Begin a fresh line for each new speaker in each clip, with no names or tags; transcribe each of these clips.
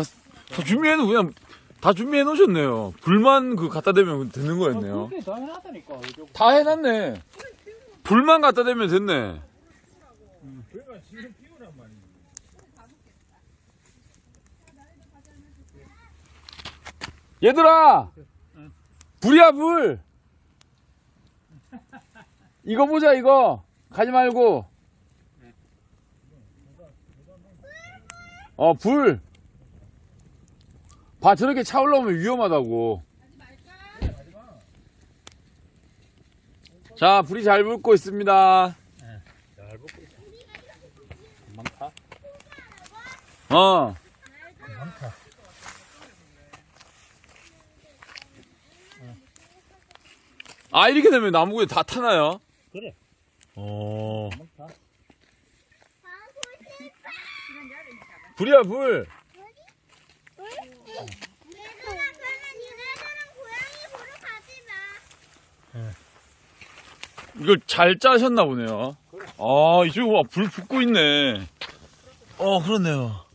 다 그냥 다 준비해 놓으셨네요. 불만 갖다 대면 되는 거였네요.
그렇게 다 해놨다니까.
다 해놨네. 불만 갖다 대면 됐네.
그러니까 지금 피우란 말이야.
얘들아! 불이야, 불! 이거 보자, 이거! 가지 말고. 불! 봐, 저렇게 차 올라오면 위험하다고. 자, 불이 잘 붙고 있습니다.
잘 먹고 있어. 많다. 많다.
이렇게 되면 나무에 다 타나요?
그래. 많다.
불이야, 불! 이걸 잘 짜셨나 보네요. 이쪽에 와, 불 붙고 있네. 그렇네요.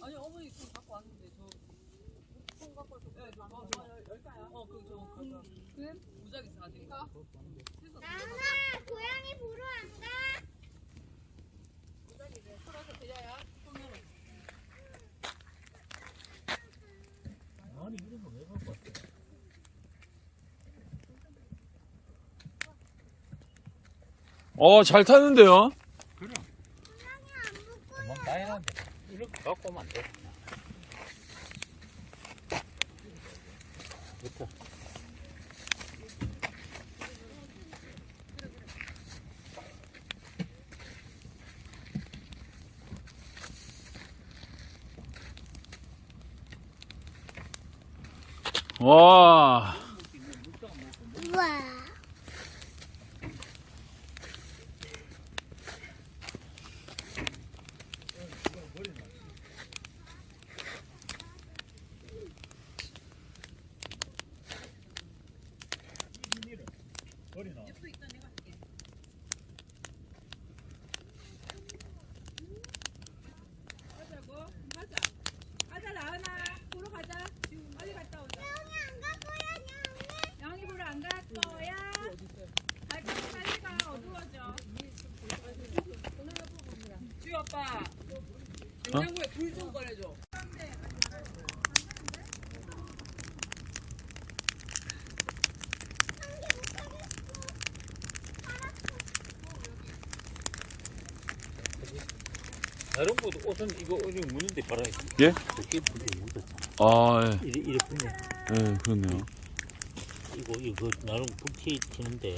아니 어머니 돈 갖고 왔는데 저돈 갖고 왔어. 네, 열까요? 그래? 무작위 사니까.
나나 고양이 보러 안 가?
무작위래. 풀어서 드려요. 보면은.
아니 이런 거 왜 갖고 왔어?
잘 타는데요?
그래. 그만 다 해놨는데 이렇게 갖고 오면 안 돼. 그렇다.
와.
우와.
버리나?
가자고. 가자 나은아. 보러 가자. 빨리 갔다 오자.
형이 안 갈 거야,
양이 보러 안 갈 거야? 갈 거면 빨리 가. 어두워져. 주희 아빠. 냉장고에 불 좀 꺼내줘.
다른 것도 옷은 이거 어디 묻는데 봐라.
예?
저게 불이 묻었잖아.
예.
이래 붙네.
예, 그렇네요.
이거 나름 불 튀는데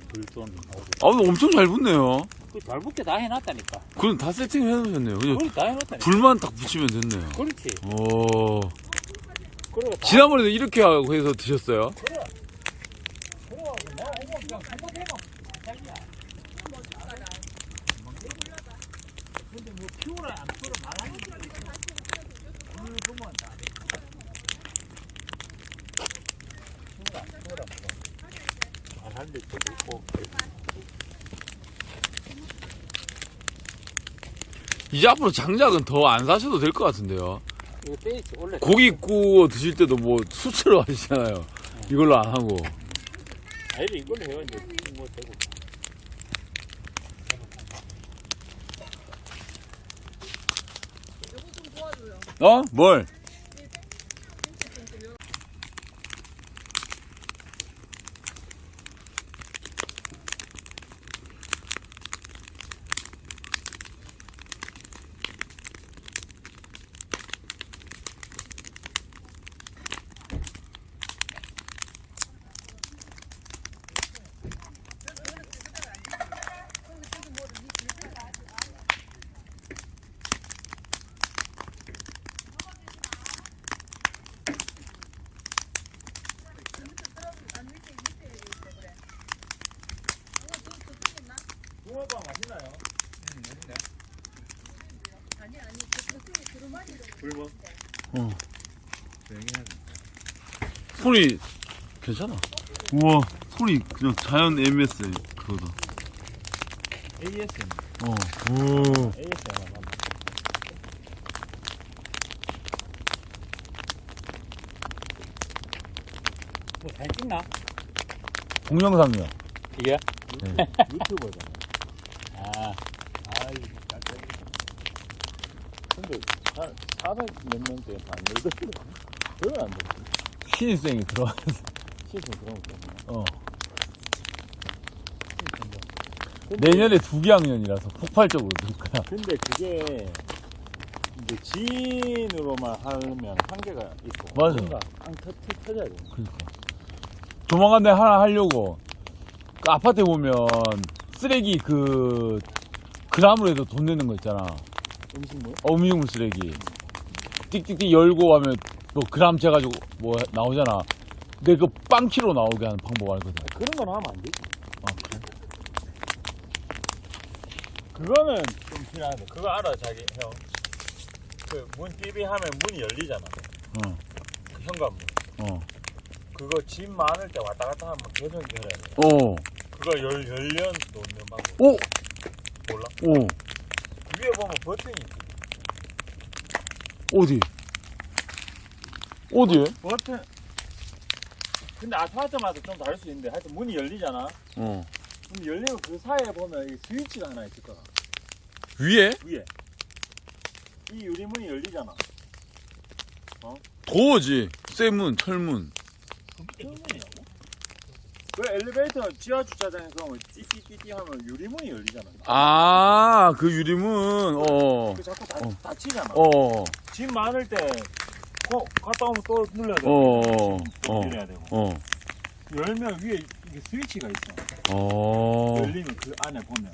불도 나오고.
엄청 잘 붙네요.
그잘 붙게 다 해놨다니까.
그럼 다 세팅을 해놓으셨네요. 그냥
그걸 다 해놨다니까.
불만 딱 붙이면 됐네요.
그렇지. 그래.
지난번에도 이렇게 하고 해서 드셨어요?
그래. 그래가지고 나 오고 그냥 생각해봐. 자기야. 근데 뭐 피우라 안 피우라 말하는 게 오늘 보면 다 돼. 피우라 안 피우라 말하는 데 좀 있고.
이제 앞으로 장작은 더 안 사셔도 될 것 같은데요.
이거 떼있지 원래.
고기 구워 드실 때도 뭐 수치로 하시잖아요. 이걸로 안 하고.
아니 이걸로 해야 이제 뭐 되고.
요거 좀 도와줘요.
뭘?
붕어빵 맛있나요? 맛있네. 불멍? 조용히 해야 돼.
소리 괜찮아. 우와, 소리 그냥 자연 MS 그거다.
AS는
오.
ASMR 한번. 뭐 사진 찍나?
동영상이요.
이게?
네.
유튜버잖아. 아, 아이, 깜짝이야. 근데 400몇 명대 안 늘더라고. 그건 안 돼.
신입생이 들어와서.
시즌 그런 거 때문에.
어. 내년에 2개학년이라서 폭발적으로 늘 거야.
근데 그게 이제 지인으로만 하면 한계가 있고.
맞아.
뭔가 터져야 돼.
그러니까. 조만간 내가 하나 하려고. 그 아파트에 보면 쓰레기 그 그람으로 해서 돈 내는 거 있잖아.
음식물?
음식물 쓰레기. 띡띡띡 열고 하면 뭐 그람 재가지고 뭐 나오잖아. 근데 그 빵키로 나오게 하는 방법 알거든.
그런 건 하면 안 되지.
아, 그래?
그거는 좀 필요한데. 그거 알아, 자기 형. 그 문 띠비 하면 문이 열리잖아.
어,
그 현관문.
어.
그거 짐 많을 때 왔다 갔다 하면 계속 열어야 돼.
어,
그거 열려 놓는 방법.
오!
몰라?
오,
위에 보면 버튼이 있지.
어디? 어디에?
버튼. 근데 아파트마다 좀 다를 수 있는데 하여튼 문이 열리잖아.
어.
문 열리면 그 사이에 보면 이 스위치가 하나 있을 거야.
위에?
위에. 이 유리문이 열리잖아.
도어지. 쇠문, 철문.
그 엘리베이터 지하 주차장에서 띠띠띠띠 하면 유리문이 열리잖아.
아, 그 유리문. 어.
그 자꾸
어.
닫히잖아.
어.
짐 많을 때 갔다 오면 또 눌러야 돼.
어.
또
어.
눌러야 되고.
어.
열면 위에 이게 스위치가 있어.
어.
열리면 그 안에 보면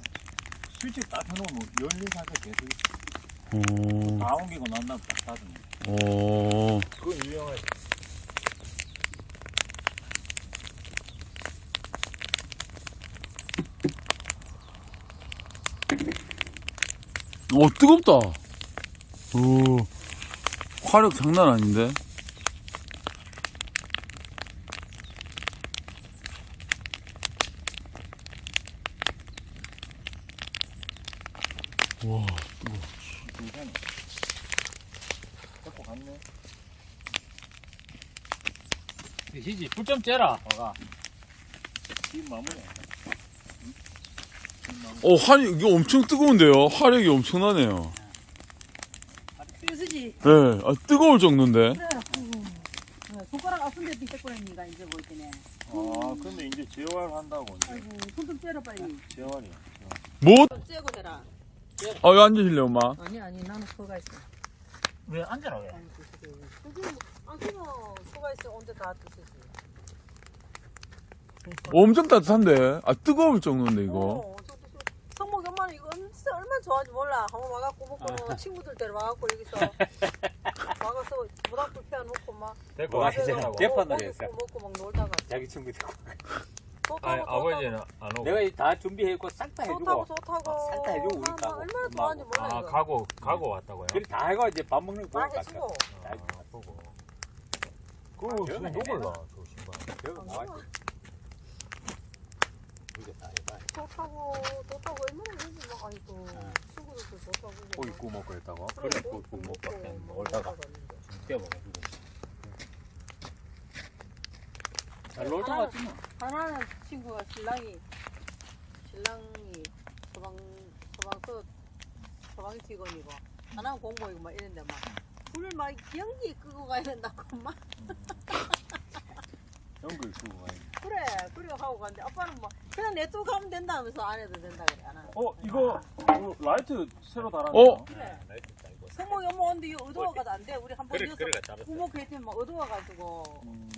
스위치 딱 해놓으면 열린 상태 계속 있어.
어.
다 옮기고 난 다음 딱 닫으면.
어.
그건 유용하지.
뜨겁다. 오. 화력 장난 아닌데? 와.
괜찮아. 데리고 갔네.
시지 불 좀 쬐라.
어가. 짐 마무리야.
이게 엄청 뜨거운데요? 화력이 엄청나네요.
쓰지.
네, 뜨거울 정도인데.
그래. 손가락 아픈데 삐딱거리니까 이제 뭐 있네.
아, 근데 이제 재활 한다고. 이제.
아이고 손좀 째라 빨리.
재활이야.
뭐?
좀 째고 해라.
여기 앉으실래, 엄마?
아니 나는 소가 있어.
왜 앉아라, 왜?
저기 안 키면 소가 있어. 언제 다 드시지.
엄청 따뜻한데? 뜨거울 정도인데, 이거.
성목 엄마는 이거 진짜 얼마나 좋아하는지 몰라. 한번 와갖고 먹고 친구들 데려 와갖고 여기서 와가서 모닥불 피워놓고 막
데리고
와서
개판을 했어.
먹고 막 놀다가
자기 친구 되고.
좋다고
아버지는 안 오고.
내가 다 준비했고 싹 다 해주고.
좋다고
싹 다 해주고 우리
나
까고.
얼마나 좋아하는지 몰라
아,
이거.
가고 왔다고요?
그래 다 해가 이제 밥 먹는 거
다
보고
해주고
다 해주고.
보고. 그거
저는
누굴
해내나?
봐, 저 신발.
저거 나와 있어. 이거 다 해봐.
좋다고 얼마나 그런지 막 아이고 친구들도 좋다고
고기 구워 먹고 했다고?
그래, 또 먹고 먹다가 뛰어먹어가지고. 잘 놀다 왔지 뭐.
하나는 친구가 신랑이 소방 직원이고 하나는 공무원이고 막 이런데 막 불을 막 연기 끄고 가야 된다고 막
연글 쓰고 가야
그래 하고 갔는데 아빠는 막 그냥 내ตู้가면 된다면서 안 해도 된다 그래 안 하는
이거 라이트 새로 달았네.
그래
나이트 아니고.
성목이 엄마 오는데 이거 어두워가지고 안돼 우리 한번
그래
여기서
그래가 잘했어.
부목했더니 막 어두워가지고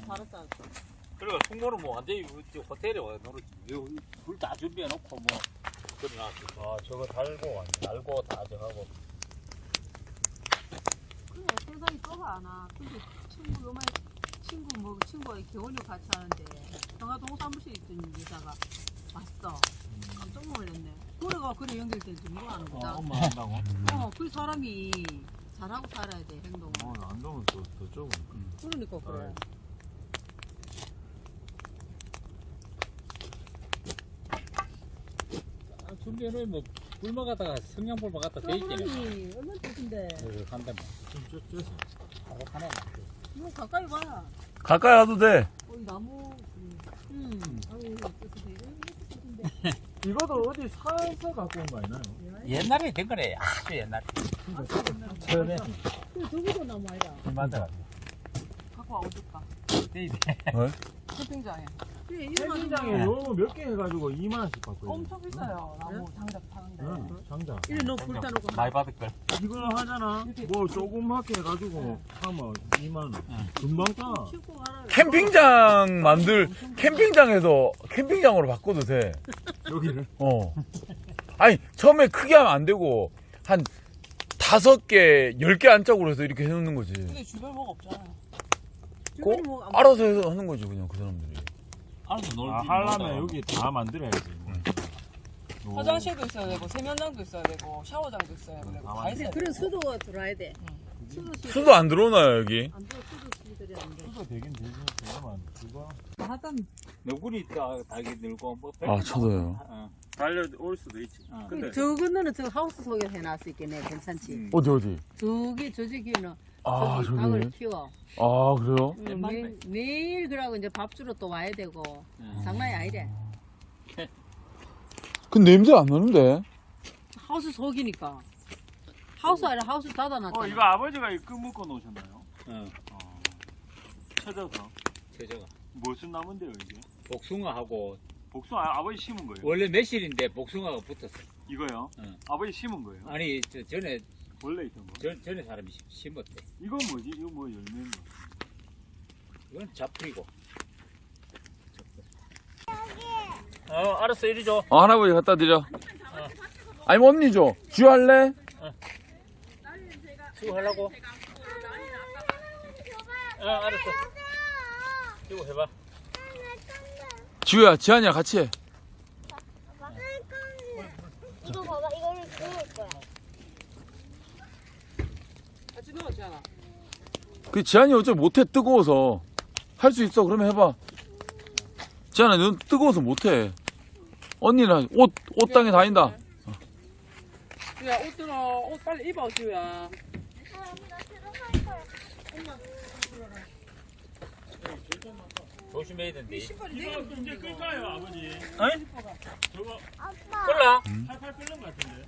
달았잖아
그래가 숙모는 뭐 완전히 호텔에 와 놀았지. 불다 준비해놓고 뭐. 그래 놨지.
아, 저거 달고 왔네.
알고 다 저하고.
그래 세상이 떠가 안와 근데 친구가 개원료 같이 하는데 평화동 사무실에 있던 여자가 왔어 깜짝 놀랐네 그래 연결될지 뭐하는 거다
엄마 한다고?
그 사람이 잘하고 살아야 돼 행동을
안 되면 더 좁은.
그러니까 그래
준비해놓으면 꿀마 갖다가 성냥불마 갖다 대있기는.
사람이 얼마나 좋은데.
한대 뭐.
좀 쪄서.
바로 하나.
이거 가까이 봐.
가까이 가도 돼.
이 나무. 아유 이거
이것도 어디 사서 갖고 온 거 아니나요?
옛날에 된 거네. 아주 옛날에. 처음에.
저기도 나무 아니라.
맞아.
갖고 와 어딜까?
뭘?
캠핑장에. 그래 이거
캠핑장에 요거 몇 개 해가지고 2만 원씩 받고 있어요.
엄청 비싸요. 나무 장작 파는데.
응, 장자.
이래 너 불타 놓고
많이 받을 걸.
이거 하잖아. 뭐 조그맣게 해가지고 하면 2만 원. 금방 따.
싣고 가라.
캠핑장에서 캠핑장으로 바꿔도 돼.
여기를.
아니, 처음에 크게 하면 안 되고, 한 5개, 10개 안짝으로 해서 이렇게 해놓는 거지.
근데 주변 뭐가 없잖아.
꼭
주변이 뭐안
알아서 해서 하는 거지, 그냥 그 사람들이.
알아서 놀지.
하려면 여기 다 만들어야지.
화장실도 있어야 되고 세면장도 있어야 되고 샤워장도 있어야 되고 다 있어야
그래
되고.
수도가 들어야 돼.
수도 안 들어오나요, 여기?
안 들어 수도 수들이 안 돼.
수도 되긴 되지. 그거만 그거.
하단
너구리 달기 늘고 뭐.
아, 쳐도요.
달려올 수도 있지. 근데
저 건너는 저 하우스 속에 해놨을 있겠네. 괜찮지.
어디?
저기 저기는
아,
저기 닭을
저기.
키워.
아, 그래요?
매일 그러고 이제 밥 주러 또 와야 되고 장난이 아니래.
그 냄새 안 나는데?
하우스 속이니까. 하우스 아니라 하우스 닫아놨잖아.
이거 아버지가 이거 묶어 놓으셨나요?
응.
쳐져서.
제자가.
무슨 나무인데요 이게?
복숭아하고
복숭아 아버지 심은 거예요?
원래 매실인데 복숭아가 붙었어.
이거요?
응.
아버지 심은 거예요?
아니 전에
원래 있던 거?
전에 사람이 심었대.
이건 뭐지? 이거 뭐 열매인 거?
이건 자풀이고. 알았어 이리 줘.
할아버지 갖다 드려. 아니, 언니 줘. 쥐할래?
수하려고. 알았어. 이거 해봐.
지우야, 지한이랑 같이 해.
이거 봐봐, 이거를 구울 거야.
같이 넣었지 않아?
그 지한이 어차피 못해, 뜨거워서. 할 수 있어, 그러면 해봐. 지한아, 넌 뜨거워서 못해. 언니는 옷 땅에 다닌다.
야, 옷 들어. 옷 빨리 입어, 지우야.
나 들어갈 거야.
조심해야 된대.
이제 끌까요 아버지?
어이?
저거
아빠,
끌라.
팔팔 끓는 거 같은데?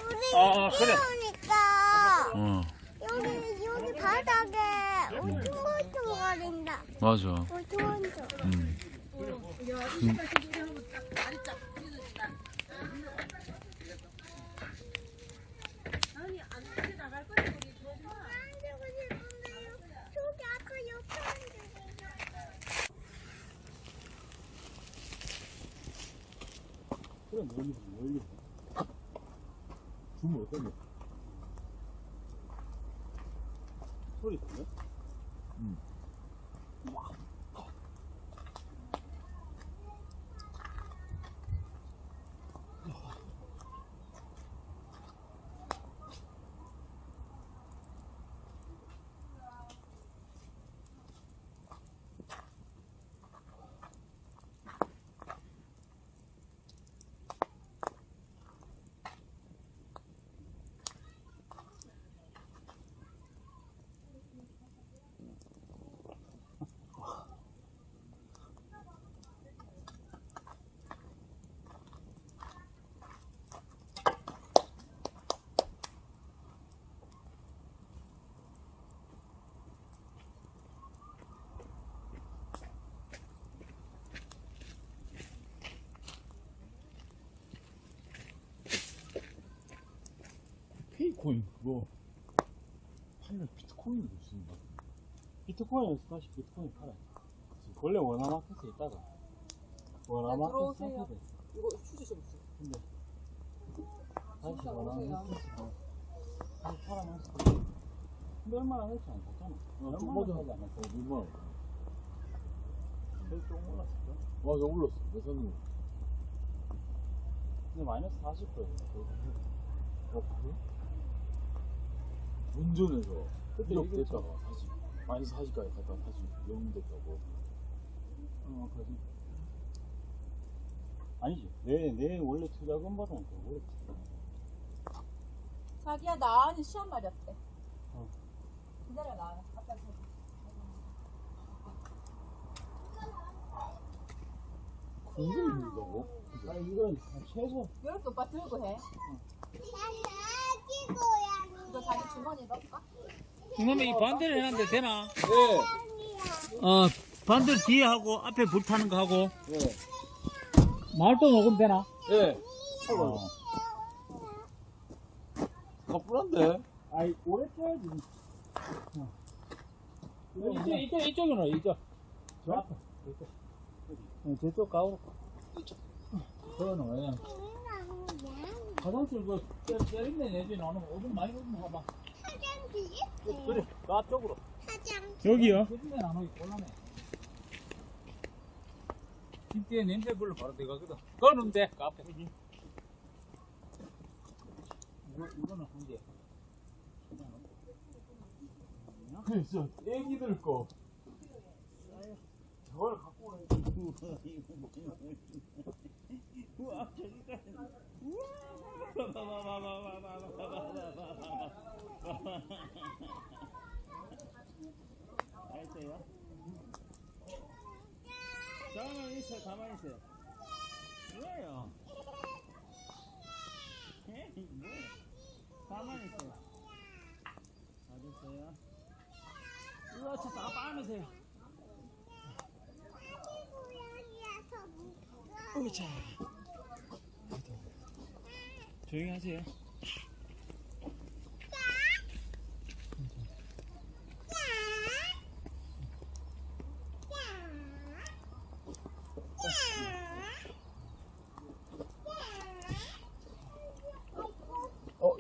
우리
그래.
그러니까
어,
여기 바닥에 울퉁불퉁거린다.
맞아.
울퉁불퉁.
아니 안 되게 나갈 거야 우리 그러지 마.
만들고 싶은데요. 저기 아까 옆에 만들고.
그래 멀리 주면 어떤데? 소리 들려? K코인 그거 팔면 비트코인도 있습니다. 비트코인에서 다시 비트코인 팔아요. 원래 원화마켓에 있다가 원화마켓
들어오세요.
상태돼.
이거 휴지 좀 주세요.
근데 다시
진짜
원화마켓에서 다시 팔아놨어. 근데 얼마나 했지 않았잖아. 얼마나 하지 않았어. 얼마나. 그래서 좀 올랐을까? 맞아 올랐어. 매산으로. 근데 마이너스 40%예요. 그래? 운전해서 그때 이렇게 됐다가 다시 마이너스 40까지 갔다가 다시 0 됐다고. 그래서 아니지. 내 원래 투자금보다는 더 오래
자기야 나은이 시험 말이었대. 기다려 나. 아빠
이건 최소.
이렇게 오빠 들고 해.
아기 고양이.
이거 자기 주머니에 넣을까?
그러면 이 반대를 해놨는데 되나?
네.
반대를 뒤에 하고 앞에 불 타는 거 하고. 말도 녹음 되나?
예. 가뿐한데.
아이 오래 써야지.
이쪽이나 이쪽.
저 앞에.
저쪽 가오. 그거는 왜? 화장실 그 때린내 내지 나는 오줌 많이 오줌 봐봐.
화장지?
그래. 나 쪽으로.
화장지.
여기요.
때린내 안 오기 곤란해. 진짜 냄새 불러 바로 들어가거든. 그거는 돼. 그 앞에. 이거는 한 개.
그래서 애기들 거. 저걸 갖고 오래.
알았어요? 가만히 있어, 가만히 있어. 뭐예요? 가만히 있어. 알았어요? 이거 진짜 아빠 안으세요.
고양이라서 무서워.
어이차. 조용히 하세요.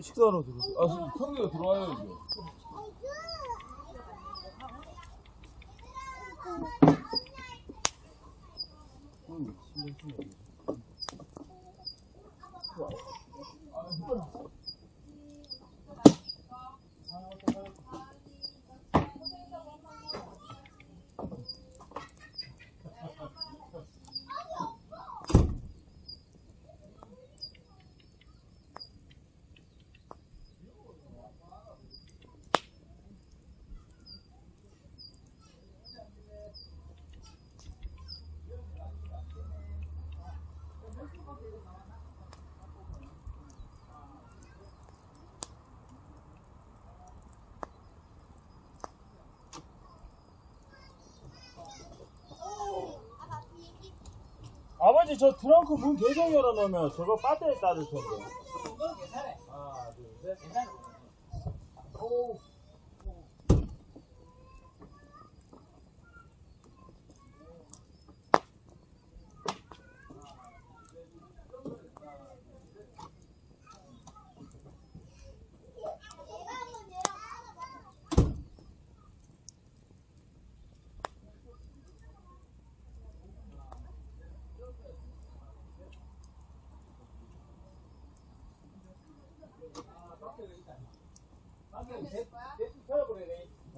식사하러 들어오세요. 성기가 들어와요, 이제.
아버지 저 트렁크 문 계속 열어놓으면 저거 배터리 따를 텐데. 하나, 둘, 셋. 오.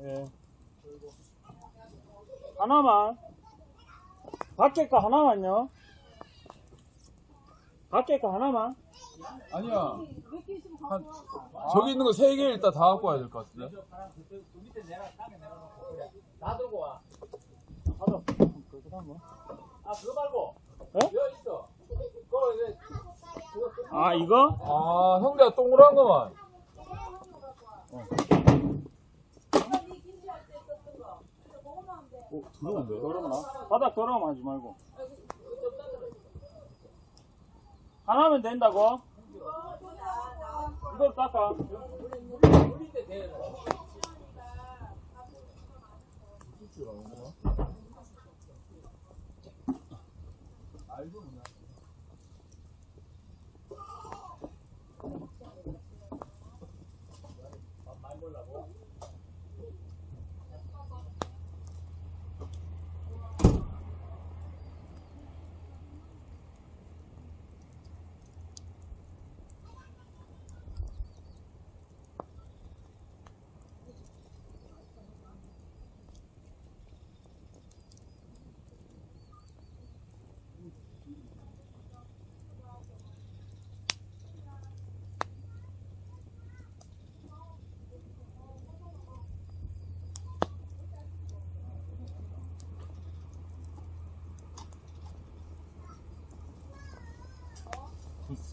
예. 하나만. 밖에 거 하나만요. 밖에 거 하나만.
아니야. 저기 있는 거 3개 일단 다 갖고 와야 될 것 같은데.
다 들고 와.
하나. 그거 뭐?
아 그거 말고.
예?
여기 있어. 그거 이제
아 이거?
아, 형제가 동그란 거만.
더러운데? 더러우나? 바닥 더러움 하지 말고. 하나면 된다고? 이걸 깎아.
물인데 돼.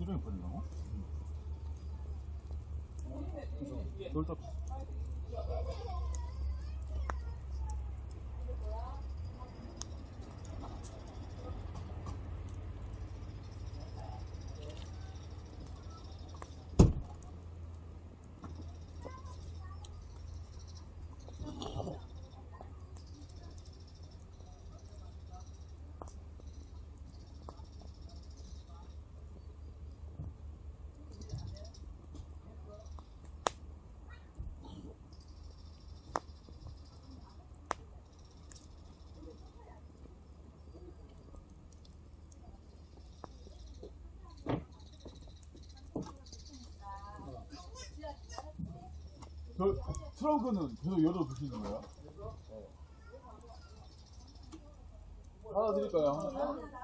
기름이 버린다고? 돌도 그 트렁크는 계속 열어두시는 거예요? 하나 드릴까요?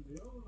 뭐라고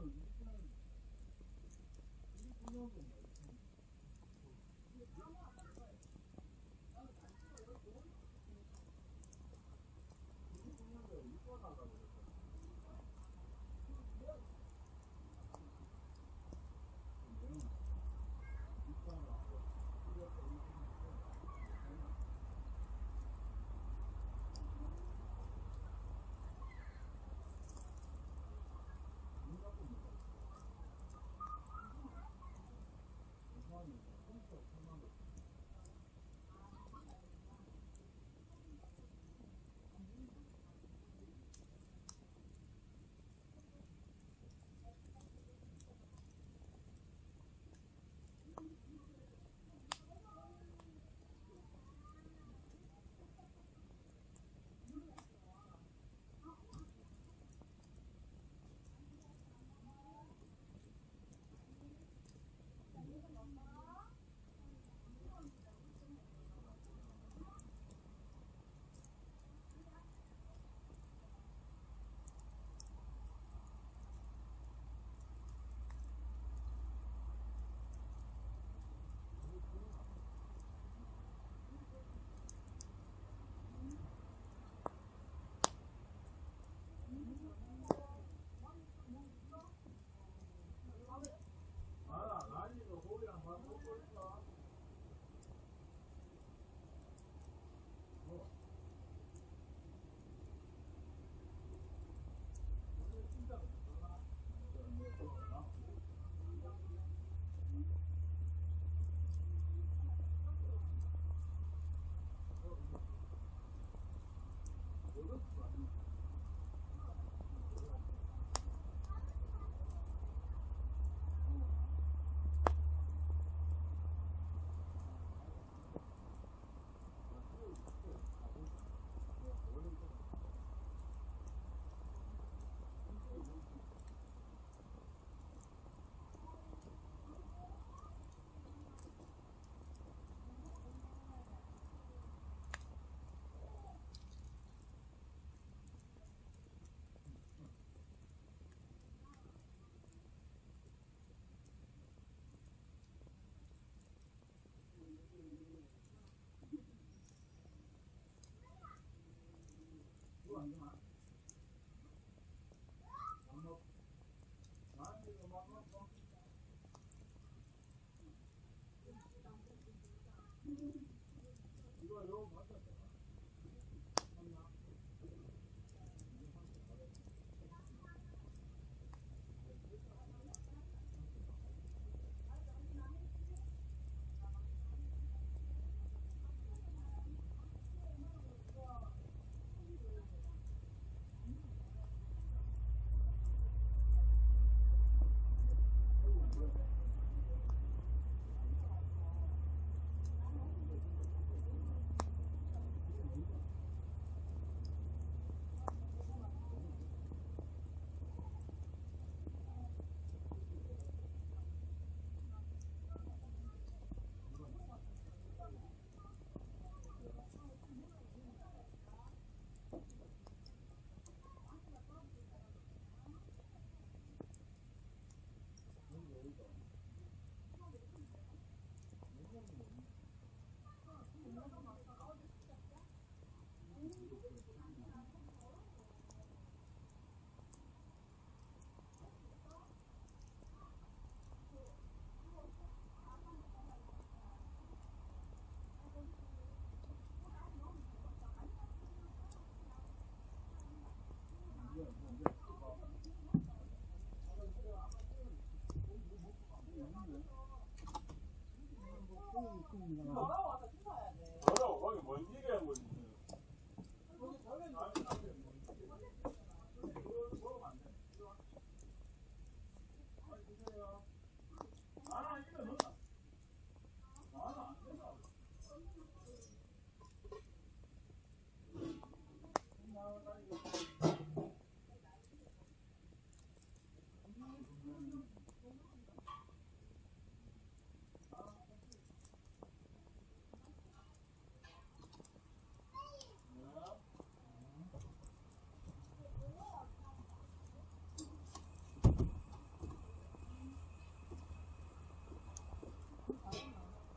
거기 뭔 얘기야 뭐.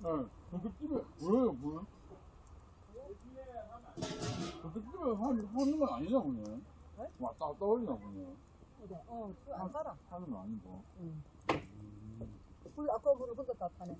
저녁집에 뭐예요, 물? 저녁집에 하는 건 아니냐, 보네. 왔다 갔다 올리나 보네.
안 살아.
하는 건 아니고.
아까 물을 혼자 다 타네.